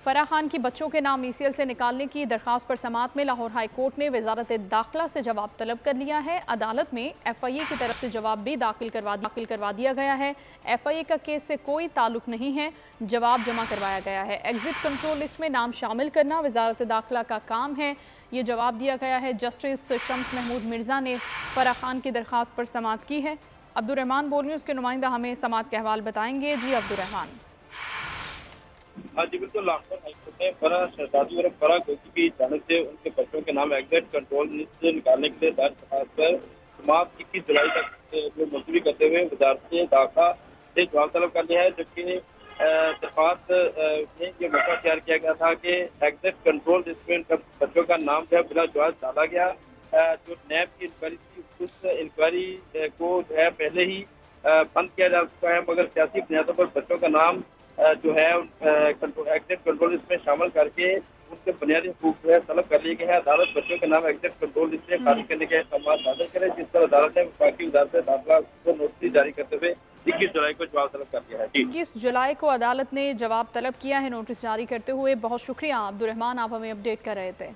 फराह खान की बच्चों के नाम ECL से निकालने की दरख्वास्त पर समाअत में लाहौर हाई कोर्ट ने वजारत दाखिला से जवाब तलब कर लिया है। अदालत में FIA की तरफ से जवाब भी दाखिल करवा दिया गया है। FIA का केस से कोई ताल्लुक नहीं है, जवाब जमा करवाया गया है। एग्जिट कंट्रोल लिस्ट में नाम शामिल करना वजारत दाखिला का काम है, ये जवाब दिया गया है। जस्टिस शम्स महमूद मिर्जा ने फराह खान की दरख्वास्त पर समाअत की है। अब्दुर्रहमान बोल रही, उसके नुमाइंदा हमें समाअत के अहवाल बताएंगे। जी अब्दुर्रहमान। हाँ जी बिल्कुल, लाहौर हाईकोर्ट ने फराह शहजादी और फराह गोगी की जानिब से उनके बच्चों के नाम एग्जिट कंट्रोल लिस्ट से निकालने के लिए दायर दरख्वास्त पर समाअत 21 जुलाई तक जो मंजूरी करते हुए वजारत दाखिला से जवाब तलब कर लिया है। जबकि दरख्वास्त में ये मौका तैयार किया गया था कि एग्जिट कंट्रोल लिस्ट में उनका बच्चों का नाम जो है बिला जवाब डाला गया। जो नैब की इंक्वायरी थी उस इंक्वायरी को जो है पहले ही बंद किया जा चुका है, मगर सियासी बुनियादों पर बच्चों का नाम जो है एग्जिट कंट्रोल लिस्ट में शामिल करके उनके बुनियादी हकूक जो है तलब कर लिए गए हैं। अदालत बच्चों के नाम एग्जिट कंट्रोल लिस्ट से खारिज करने के अहकाम नाजिल करे, जिस पर अदालत ने वफाकी वजारत दाखिला को नोटिस जारी करते हुए 21 जुलाई को जवाब तलब कर दिया है। 21 जुलाई को अदालत ने जवाब तलब किया है नोटिस जारी करते हुए। बहुत शुक्रिया अब्दुर्रहमान, आप हमें अपडेट कर रहे थे।